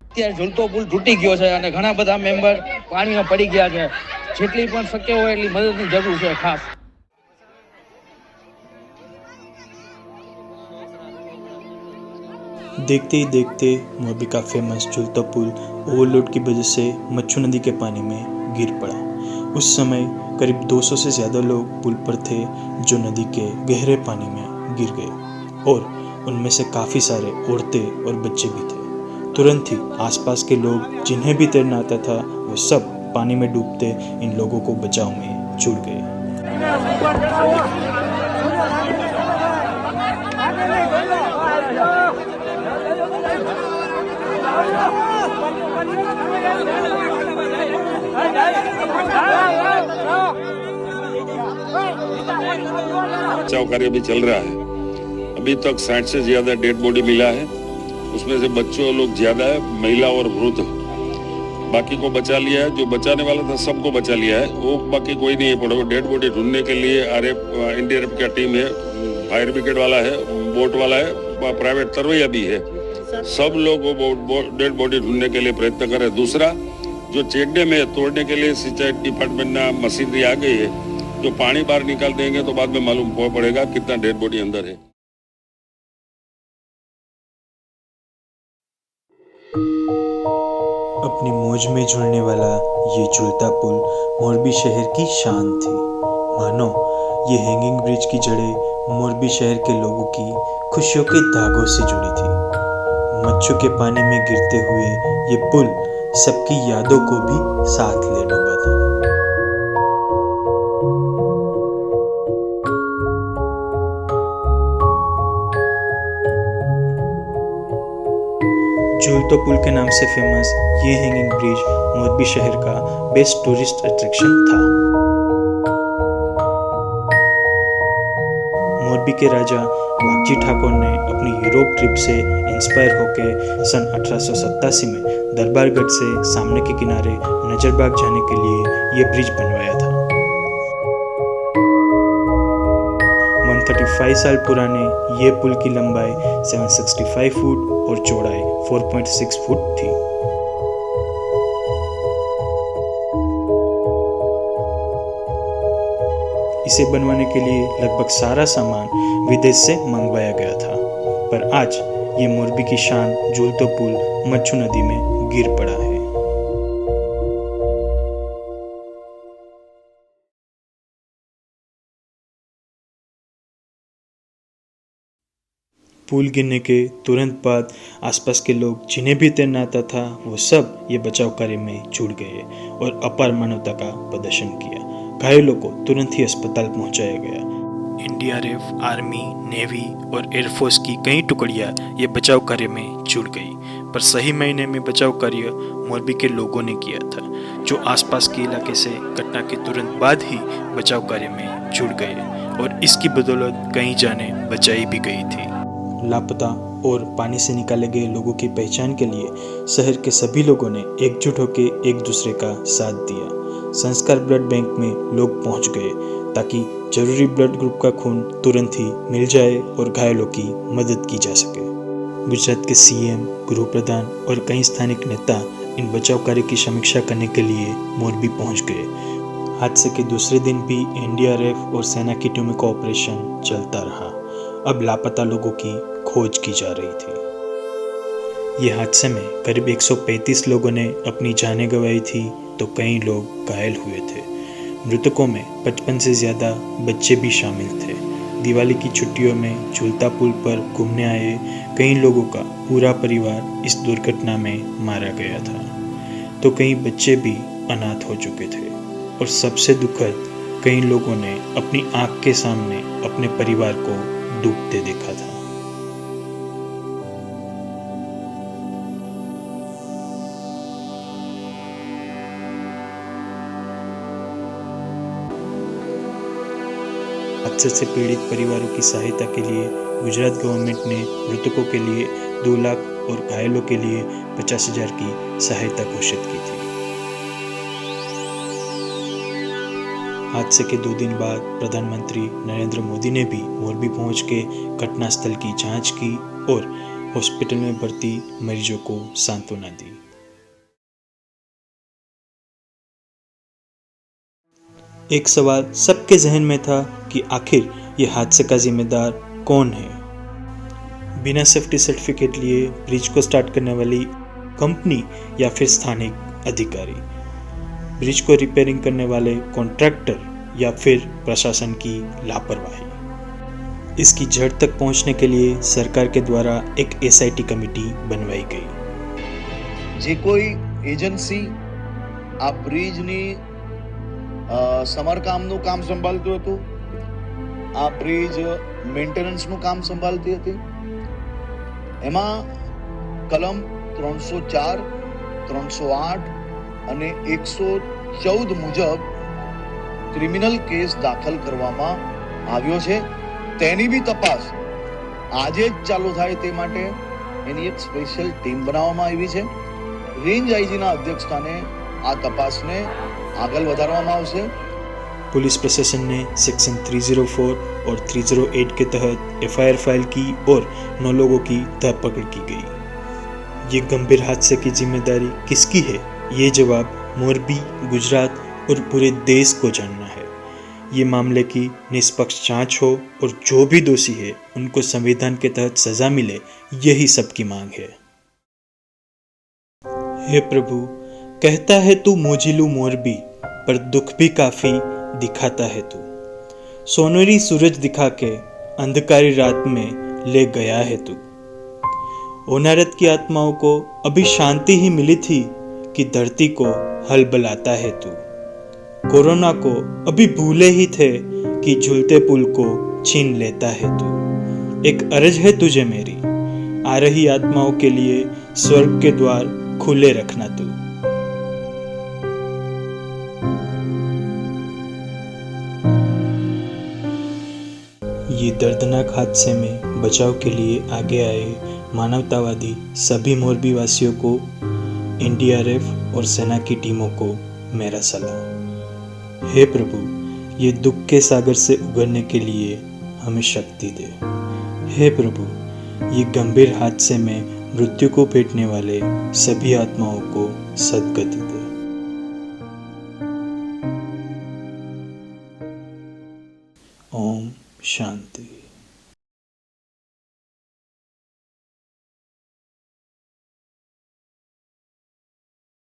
અત્યારે ઝૂલતો પુલ તૂટી ગયો છે અને ઘણા બધા મેમ્બર પાણીમાં પડી ગયા છે. જેટલી પણ શક્ય હોય એટલી મદદની જરૂર છે ખાસ. देखते ही देखते मोरबी का फेमस झूलता पुल ओवरलोड की वजह से मच्छू नदी के पानी में गिर पड़ा। उस समय करीब 200 से ज़्यादा लोग पुल पर थे जो नदी के गहरे पानी में गिर गए और उनमें से काफ़ी सारे औरतें और बच्चे भी थे। तुरंत ही आसपास के लोग जिन्हें भी तैरना आता था वो सब पानी में डूबते इन लोगों को बचाव में जुट गए। बचाव कार्य भी चल रहा है। अभी तक 60 से ज्यादा डेड बॉडी मिला है। उसमें से बच्चों लोग ज्यादा है, महिला और वृद्ध। बाकी को बचा लिया है, जो बचाने वाला था सबको बचा लिया है। वो बाकी कोई नहीं है पड़ा। डेड बॉडी ढूंढने के लिए एनडीआरएफ की टीम है, फायर ब्रिगेड वाला है, बोट वाला है, प्राइवेट तरवैया भी है। सब लोग वो डेड बॉडी ढूंढने के लिए प्रयत्न कर रहे हैं। दूसरा जो चेड्डे में तोड़ने के लिए सिंचाई डिपार्टमेंट ना मशीनरी आ गई है, जो पानी बाहर निकाल देंगे तो बाद में मालूम पड़ेगा कितना डेड बॉडी अंदर है। अपनी मौज में झूलने वाला ये झूलता पुल मोरबी शहर की शान थी। मानो ये हैंगिंग ब्रिज की जड़ें मोरबी शहर के लोगों की खुशियों के धागों से जुड़ी थी। मच्छू के पानी में गिरते हुए ये पुल सबकी यादों को भी साथ ले डूबा था। झूलता पुल के नाम से फेमस ये हैंगिंग ब्रिज मोरबी शहर का बेस्ट टूरिस्ट अट्रैक्शन था। मोरबी के राजा वागजी ठाकुर ने अपनी यूरोप ट्रिप से इंस्पायर होकर सन 1887 में दरबारगढ़ से सामने के किनारे नजरबाग जाने के लिए ये ब्रिज बनवाया था। 135 साल पुराने ये पुल की लंबाई 765 फुट और चौड़ाई 4.6 फुट थी। इसे बनवाने के लिए लगभग सारा सामान विदेश से मंगवाया गया था, पर आज ये मोरबी की शान झूलता पुल मच्छू नदी में गिर पड़ा है। पुल गिरने के तुरंत बाद आसपास के लोग जिन्हें भी तैरना आता था वो सब ये बचाव कार्य में जुट गए और अपार मानवता का प्रदर्शन किया। घायलों को तुरंत ही अस्पताल पहुंचाया गया। एनडीआरएफ, आर्मी, नेवी और एयरफोर्स की कई टुकड़ियां ये बचाव कार्य में जुट गई, पर सही महीने में बचाव कार्य मोरबी के लोगों ने किया था, जो आसपास के इलाके से घटना के तुरंत बाद ही बचाव कार्य में जुट गए और इसकी बदौलत कई जानें बचाई भी गई थी। लापता और पानी से निकाले गए लोगों की पहचान के लिए शहर के सभी लोगों ने एकजुट होकर एक दूसरे का साथ दिया। संस्कार ब्लड बैंक में लोग पहुंच गए ताकि जरूरी ब्लड ग्रुप का खून तुरंत ही मिल जाए और घायलों की मदद की जा सके। गुजरात के सीएम, गृह प्रधान और कई स्थानिक नेता इन बचाव कार्य की समीक्षा करने के लिए मोरबी पहुंच गए। हादसे के दूसरे दिन भी एनडीआरएफ और सेना की टीमों का ऑपरेशन चलता रहा। अब लापता लोगों की खोज की जा रही थी। ये हादसे में करीब 135 लोगों ने अपनी जानें गंवाई थी तो कई लोग घायल हुए थे। मृतकों में 55 से ज़्यादा बच्चे भी शामिल थे। दिवाली की छुट्टियों में झूलता पुल पर घूमने आए कई लोगों का पूरा परिवार इस दुर्घटना में मारा गया था, तो कई बच्चे भी अनाथ हो चुके थे। और सबसे दुखद कई लोगों ने अपनी आंख के सामने अपने परिवार को डूबते देखा था। हादसे से पीड़ित परिवारों की सहायता के लिए गुजरात गवर्नमेंट ने मृतकों के लिए 2 लाख और घायलों के लिए 50,000 की सहायता घोषित की थी। हादसे के 2 दिन बाद प्रधानमंत्री नरेंद्र मोदी ने भी मोरबी पहुंच के घटनास्थल की जांच की और हॉस्पिटल में भर्ती मरीजों को सांत्वना दी। एक सवाल सबके जहन में था कि आखिर ये हादसे का जिम्मेदार कौन है। बिना सेफ्टी सर्टिफिकेट लिए ब्रिज को स्टार्ट करने वाली कंपनी या फिर स्थानिक अधिकारी, ब्रिज को रिपेयरिंग करने वाले कॉन्ट्रैक्टर या फिर प्रशासन की लापरवाही। इसकी जड़ तक पहुंचने के लिए सरकार के द्वारा एक SIT कमेटी बनवाई गई। जे कोई एजेंसी आ ब्रिजनी સમારકામનું કામ સંભાળતું હતું, આ બ્રિજ મેન્ટેનન્સનું કામ સંભાળતી હતી, એમાં કલમ 304, 308 અને 114 મુજબ ક્રિમિનલ કેસ દાખલ કરવામાં આવ્યો છે। તેની બી તપાસ આજે જ ચાલુ થાય તે માટે એની એક સ્પેશિયલ ટીમ બનાવવામાં આવી છે। રેન્જ આઈજીના અધ્યક્ષસ્થાને આ તપાસને आगल વધારવામાં આવશે। पुलिस प्रशासन ने सेक्शन 304 और 308 के तहत FIR फाइल की और 9 लोगों की धरपकड़ की गई। ये गंभीर हादसे की जिम्मेदारी किसकी है, ये जवाब मोरबी, गुजरात और पूरे देश को जानना है। ये मामले की निष्पक्ष जांच हो और जो भी दोषी है उनको संविधान के तहत सजा मिले, यही सबकी मांग है। हे प्रभु, कहता है तू मोजिलू मोरबी, पर दुख भी काफी दिखाता है तू। सोनेरी सूरज दिखा के अंधकारी रात में ले गया है तू। ओनारत की आत्माओं को अभी शांति ही मिली थी कि धरती को हलबलाता है तू। कोरोना को अभी भूले ही थे कि झूलते पुल को छीन लेता है तू। एक अर्ज है तुझे मेरी, आ रही आत्माओं के लिए स्वर्ग के द्वार खुले रखना तू। ये दर्दनाक हादसे में बचाव के लिए आगे आए मानवतावादी सभी मोरबी वासियों को, NDRF और सेना की टीमों को मेरा सलाम। हे प्रभु, ये दुख के सागर से उगरने के लिए हमें शक्ति दे। हे प्रभु, ये गंभीर हादसे में मृत्यु को भेटने वाले सभी आत्माओं को सद्गति दे। ओम शांति।